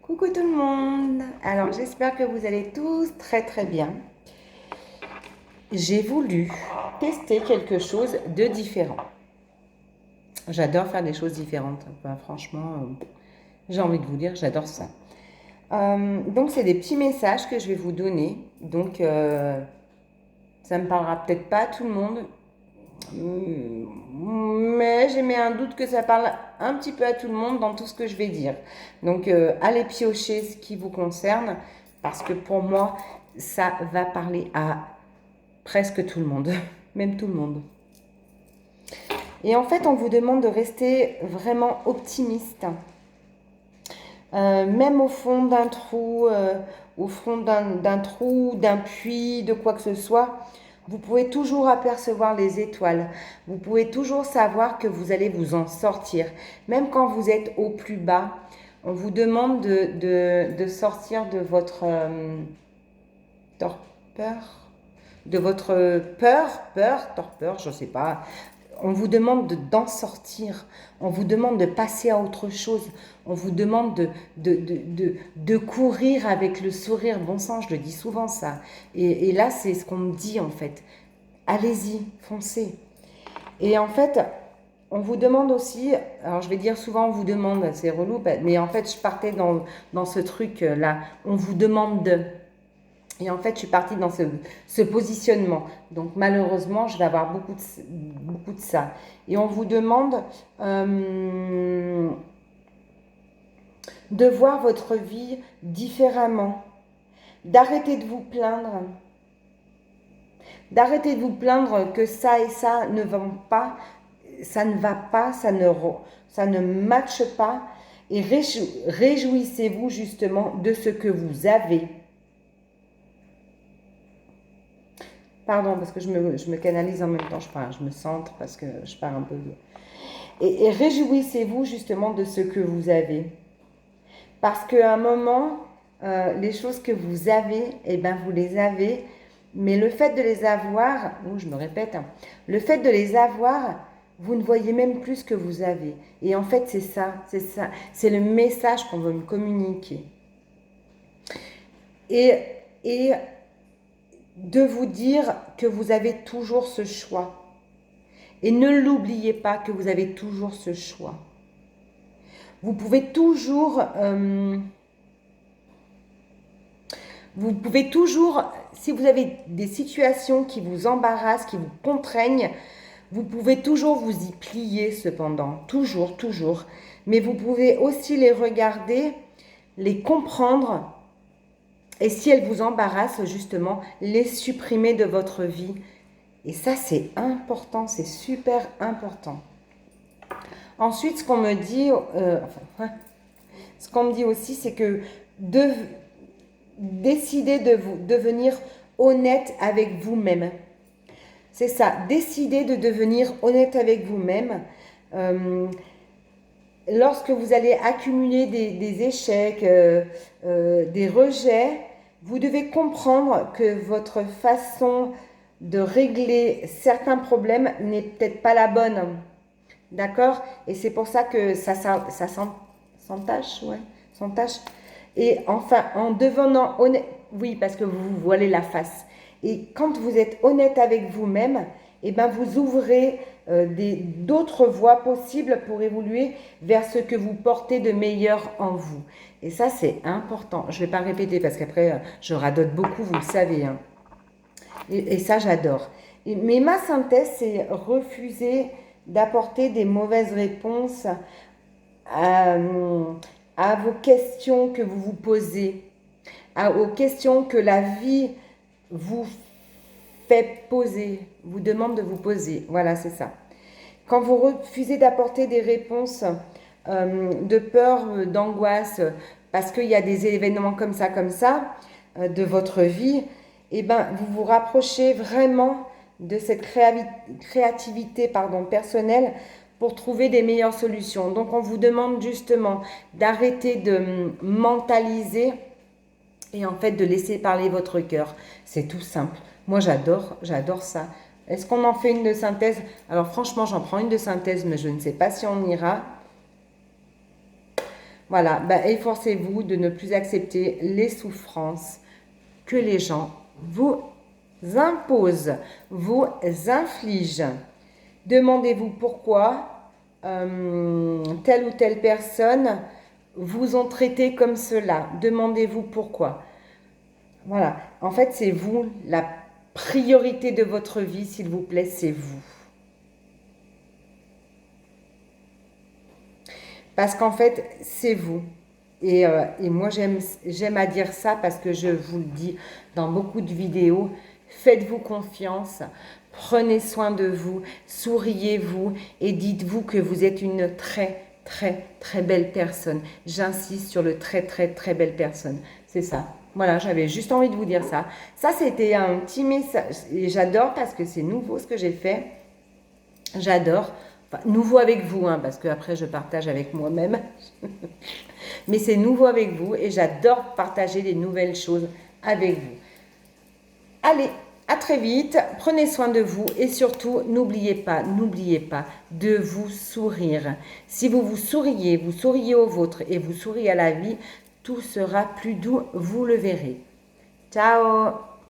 Coucou tout le monde. Alors j'espère que vous allez tous très très bien. J'ai voulu tester quelque chose de différent. J'adore faire des choses différentes. Enfin, franchement, j'ai envie de vous dire, j'adore ça. Donc c'est des petits messages que je vais vous donner. Donc ça ne parlera peut-être pas à tout le monde. Mais j'ai mis un doute que ça parle un petit peu à tout le monde dans tout ce que je vais dire. Donc allez piocher ce qui vous concerne parce que pour moi ça va parler à presque tout le monde, même tout le monde. Et en fait on vous demande de rester vraiment optimiste. Même au fond d'un trou, d'un puits, de quoi que ce soit, vous pouvez toujours apercevoir les étoiles. Vous pouvez toujours savoir que vous allez vous en sortir. Même quand vous êtes au plus bas, on vous demande de sortir de votre torpeur, de votre torpeur, je ne sais pas. On vous demande d'en sortir. On vous demande de passer à autre chose. On vous demande de courir avec le sourire. Bon sang, je le dis souvent ça. Et là, c'est ce qu'on me dit en fait. Allez-y, foncez. Et en fait, on vous demande aussi, alors je vais dire souvent on vous demande, c'est relou, mais en fait je partais dans ce truc-là. On vous demande de... Et en fait, je suis partie dans ce positionnement. Donc, malheureusement, je vais avoir beaucoup de ça. Et on vous demande de voir votre vie différemment. D'arrêter de vous plaindre. D'arrêter de vous plaindre que ça et ça ne vont pas. Ça ne va pas, ça ne matche pas. Et réjouissez-vous justement de ce que vous avez. Pardon, parce que je me canalise en même temps, je me centre parce que je pars un peu. Et réjouissez-vous justement de ce que vous avez. Parce qu'à un moment, les choses que vous avez, eh ben vous les avez. Mais le fait de les avoir, je me répète, le fait de les avoir, vous ne voyez même plus ce que vous avez. Et en fait, c'est ça. C'est le message qu'on veut me communiquer. Et de vous dire que vous avez toujours ce choix. Et ne l'oubliez pas que vous avez toujours ce choix. Vous pouvez toujours, si vous avez des situations qui vous embarrassent, qui vous contraignent, vous pouvez toujours vous y plier cependant, toujours, toujours. Mais vous pouvez aussi les regarder, les comprendre, et si elles vous embarrassent, justement, les supprimer de votre vie. Et ça, c'est important, c'est super important. Ensuite, ce qu'on me dit, ce qu'on me dit aussi, c'est que décidez de vous devenir honnête avec vous-même. C'est ça, décidez de devenir honnête avec vous-même. Lorsque vous allez accumuler des échecs, des rejets, vous devez comprendre que votre façon de régler certains problèmes n'est peut-être pas la bonne. D'accord? Et c'est pour ça que ça s'entache, ouais, s'entache. Et enfin, en devenant honnête, oui, parce que vous vous voilez la face. Et quand vous êtes honnête avec vous-même, eh ben vous ouvrez d'autres voies possibles pour évoluer vers ce que vous portez de meilleur en vous. Et ça, c'est important. Je ne vais pas répéter parce qu'après, je radote beaucoup, vous le savez. Hein. Et ça, j'adore. Mais ma synthèse, c'est refuser d'apporter des mauvaises réponses à vos questions que vous vous posez, aux questions que la vie vous fait poser, vous demande de vous poser. Voilà, c'est ça. Quand vous refusez d'apporter des réponses de peur, d'angoisse, parce qu'il y a des événements comme ça, de votre vie, eh ben, vous vous rapprochez vraiment de cette créativité personnelle pour trouver des meilleures solutions. Donc, on vous demande justement d'arrêter de mentaliser et en fait de laisser parler votre cœur. C'est tout simple. Moi, j'adore ça. Est-ce qu'on en fait une de synthèse? Alors franchement, j'en prends une de synthèse, mais je ne sais pas si on ira. Voilà, ben, efforcez-vous de ne plus accepter les souffrances que les gens vous imposent, vous infligent. Demandez-vous pourquoi telle ou telle personne vous ont traité comme cela. Demandez-vous pourquoi. Voilà, en fait, c'est vous, la priorité de votre vie, s'il vous plaît, c'est vous. Parce qu'en fait, c'est vous. Et moi, j'aime à dire ça parce que je vous le dis dans beaucoup de vidéos. Faites-vous confiance, prenez soin de vous, souriez-vous et dites-vous que vous êtes une très, très, très belle personne. J'insiste sur le très, très, très belle personne. C'est ça. Voilà, j'avais juste envie de vous dire ça. Ça, c'était un petit message. Et j'adore parce que c'est nouveau ce que j'ai fait. J'adore. Enfin, nouveau avec vous, hein, parce que après je partage avec moi-même. Mais c'est nouveau avec vous et j'adore partager des nouvelles choses avec vous. Allez, à très vite. Prenez soin de vous et surtout, n'oubliez pas de vous sourire. Si vous souriez au vôtre et vous souriez à la vie, tout sera plus doux, vous le verrez. Ciao!